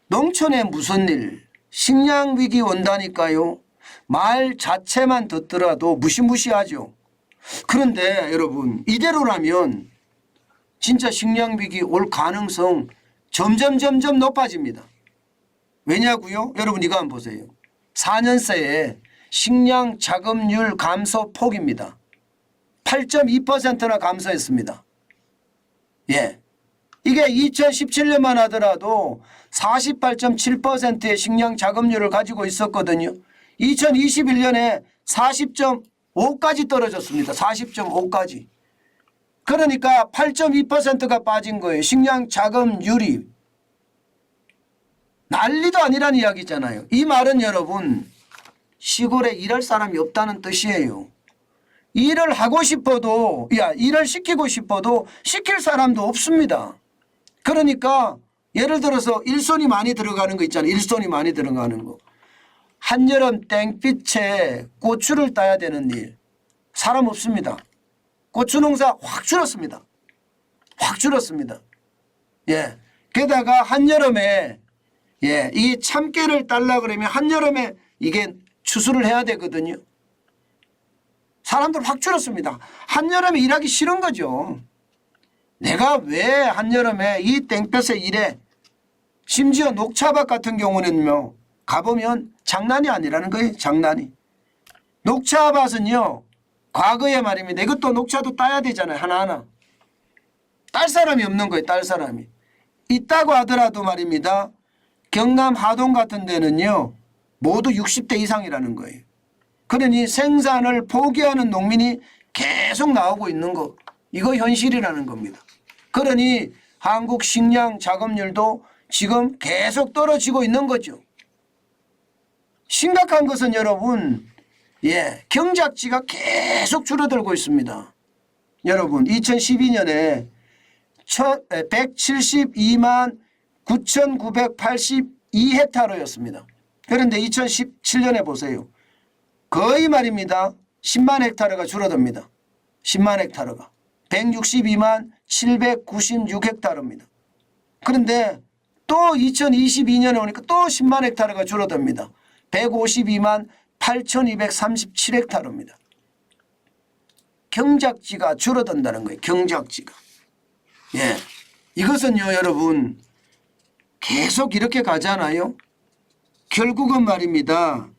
농촌에 무슨 일, 식량 위기 온다니까요. 말 자체만 듣더라도 무시무시하죠. 그런데 여러분, 이대로라면 진짜 식량 위기 올 가능성 점점 높아집니다. 왜냐고요? 여러분 이거 한번 보세요. 4년 새에 식량 자급률 감소 폭입니다. 8.2%나 감소했습니다. 예. 이게 2017년만 하더라도 48.7%의 식량 자급률을 가지고 있었거든요. 2021년에 40.5까지 떨어졌습니다. 40.5까지. 그러니까 8.2%가 빠진 거예요. 식량 자급률이. 난리도 아니라는 이야기잖아요. 이 말은 여러분 시골에 일할 사람이 없다는 뜻이에요. 일을 하고 싶어도 일을 시키고 싶어도 시킬 사람도 없습니다. 그러니까 예를 들어서 일손이 많이 들어가는 거 있잖아요. 일손이 많이 들어가는 거. 한여름 땡빛에 고추를 따야 되는 일. 사람 없습니다. 고추 농사 확 줄었습니다. 확 줄었습니다. 예. 게다가 한여름에 이 참깨를 따려고 그러면 한여름에 이게 추수를 해야 되거든요. 사람들 확 줄었습니다. 한여름에 일하기 싫은 거죠. 내가 왜 한여름에 이 땡볕에 일해. 심지어 녹차밭 같은 경우는요. 가보면 장난이 아니라는 거예요. 장난이. 녹차밭은요. 과거에 말입니다. 이것도 녹차도 따야 되잖아요. 하나하나. 딸 사람이 없는 거예요. 딸 사람이. 있다고 하더라도 말입니다. 경남 하동 같은 데는요. 모두 60대 이상이라는 거예요. 그러니 생산을 포기하는 농민이 계속 나오고 있는 거. 이거 현실이라는 겁니다. 그러니 한국 식량 자급률도 지금 계속 떨어지고 있는 거죠. 심각한 것은 여러분 경작지가 계속 줄어들고 있습니다. 여러분 2012년에 172만 9,982헥타르였습니다. 그런데 2017년에 보세요. 거의 말입니다. 10만 헥타르가 줄어듭니다. 10만 헥타르가. 162만 796헥타르입니다. 그런데 또 2022년에 오니까 또 10만 헥타르가 줄어듭니다. 152만 8,237헥타르입니다. 경작지가 줄어든다는 거예요. 경작지가. 예. 이것은요, 여러분, 계속 이렇게 가잖아요. 결국은 말입니다.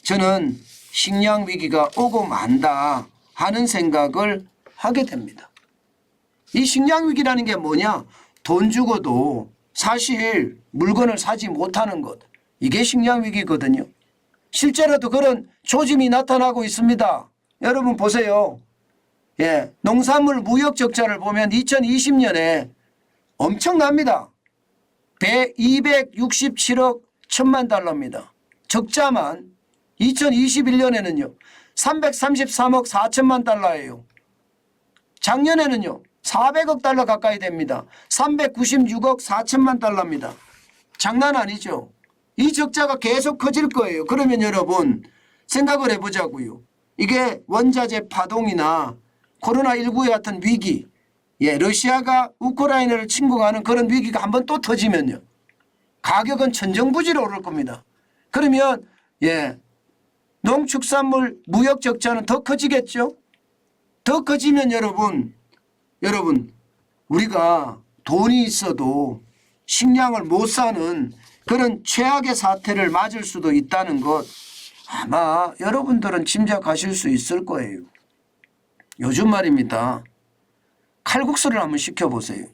저는 식량 위기가 오고 만다 하는 생각을 하게 됩니다. 이 식량 위기라는 게 뭐냐? 돈 주고도 사실 물건을 사지 못하는 것. 이게 식량 위기거든요. 실제로도 그런 조짐이 나타나고 있습니다. 여러분 보세요. 예, 농산물 무역 적자를 보면 2020년에 엄청납니다. 267억 1천만 달러입니다. 적자만 2021년에는요. 333억 4천만 달러예요. 작년에는요. 400억 달러 가까이 됩니다. 396억 4천만 달러입니다. 장난 아니죠. 이 적자가 계속 커질 거예요. 그러면 여러분 생각을 해보자고요. 이게 원자재 파동이나 코로나19의 같은 위기, 러시아가 우크라이나를 침공하는 그런 위기가 한번 또 터지면요. 가격은 천정부지로 오를 겁니다. 그러면 농축산물 무역 적자는 더 커지겠죠. 더 커지면 여러분 우리가 돈이 있어도 식량을 못 사는 그런 최악의 사태를 맞을 수도 있다는 것 아마 여러분들은 짐작하실 수 있을 거예요. 요즘 말입니다. 칼국수를 한번 시켜보세요.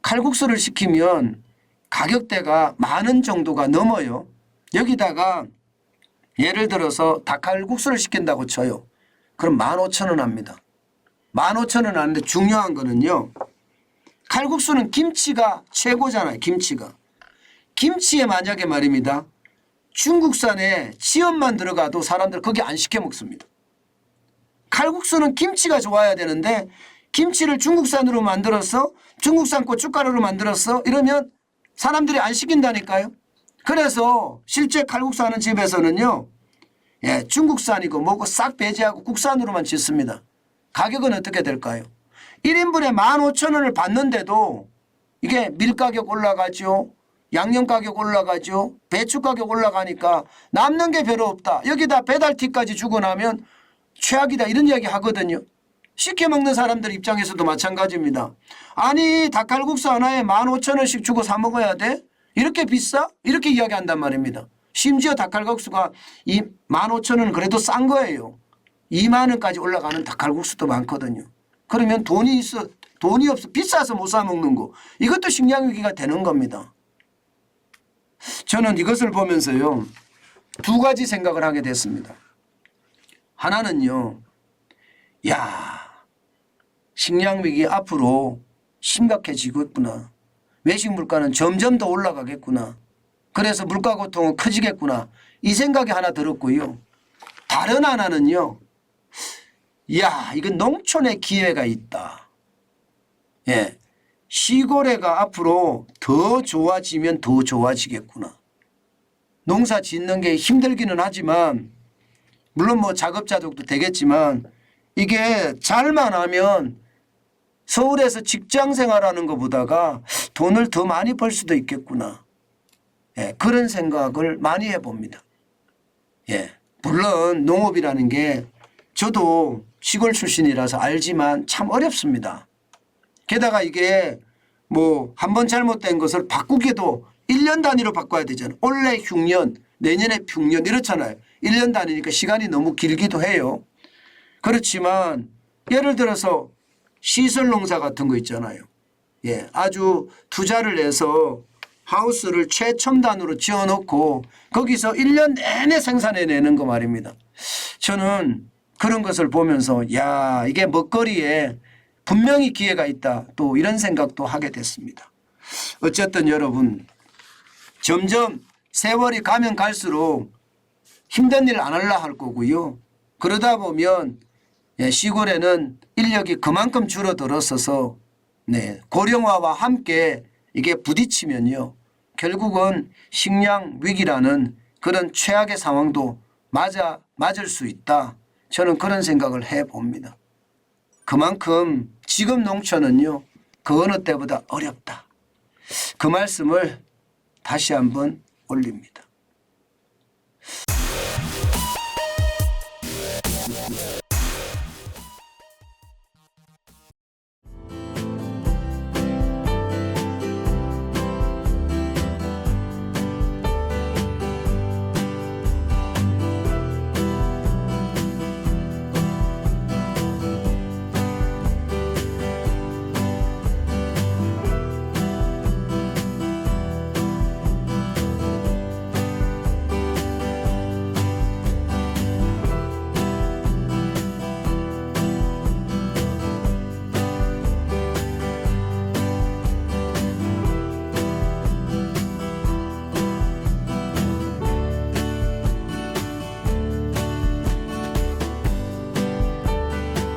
칼국수를 시키면 가격대가 10,000원 정도가 넘어요. 여기다가 예를 들어서 닭칼국수를 시킨다고 쳐요. 그럼 15,000원 합니다. 15,000원 하는데 중요한 거는요. 칼국수는 김치가 최고잖아요. 김치가. 김치에 만약에 말입니다. 중국산에 지연만 들어가도 사람들 거기 안 시켜 먹습니다. 칼국수는 김치가 좋아야 되는데 김치를 중국산으로 만들어서 중국산 고춧가루로 만들었어 이러면 사람들이 안 시킨다니까요. 그래서 실제 칼국수 하는 집에서는요. 중국산이고 뭐고 싹 배제하고 국산으로만 짓습니다. 가격은 어떻게 될까요? 1인분에 15,000원을 받는데도 이게 밀가격 올라가죠. 양념 가격 올라가죠. 배추 가격 올라가니까 남는 게 별로 없다. 여기다 배달티까지 주고 나면 최악이다 이런 이야기 하거든요. 시켜 먹는 사람들 입장에서도 마찬가지입니다. 아니 닭칼국수 하나에 15,000원씩 주고 사 먹어야 돼? 이렇게 비싸? 이렇게 이야기한단 말입니다. 심지어 닭칼국수가 이 15,000원은 그래도 싼 거예요. 2만 원까지 올라가는 닭칼국수도 많거든요. 그러면 돈이 없어 비싸서 못 사 먹는 거 이것도 식량위기가 되는 겁니다. 저는 이것을 보면서요 2가지 생각을 하게 됐습니다. 하나는요, 야 식량위기 앞으로 심각해지겠구나. 외식 물가는 점점 더 올라가겠구나. 그래서 물가 고통은 커지겠구나. 이 생각이 하나 들었고요. 다른 하나는요, 야 이건 농촌의 기회가 있다. 예, 시골에가 앞으로 더 좋아지면 더 좋아지겠구나. 농사 짓는 게 힘들기는 하지만 물론 뭐 작업자족도 되겠지만 이게 잘만 하면 서울에서 직장 생활하는 것보다가 돈을 더 많이 벌 수도 있겠구나. 예, 그런 생각을 많이 해봅니다. 예, 물론 농업이라는 게 저도 시골 출신이라서 알지만 참 어렵습니다. 게다가 이게 뭐 한 번 잘못된 것을 바꾸기도 1년 단위로 바꿔야 되잖아요. 올해 흉년, 내년에 흉년 이렇잖아요. 1년 단위니까 시간이 너무 길기도 해요. 그렇지만 예를 들어서 시설 농사 같은 거 있잖아요. 예, 아주 투자를 해서 하우스를 최첨단으로 지어놓고 거기서 1년 내내 생산해내는 거 말입니다. 저는 그런 것을 보면서 야 이게 먹거리에 분명히 기회가 있다 또 이런 생각도 하게 됐습니다. 어쨌든 여러분 점점 세월이 가면 갈수록 힘든 일 안 하려 할 거고요. 그러다 보면 시골에는 인력이 그만큼 줄어들었어서 고령화와 함께 이게 부딪히면요. 결국은 식량 위기라는 그런 최악의 상황도 맞을 수 있다. 저는 그런 생각을 해봅니다. 그만큼 지금 농촌은요. 그 어느 때보다 어렵다. 그 말씀을 다시 한번 올립니다.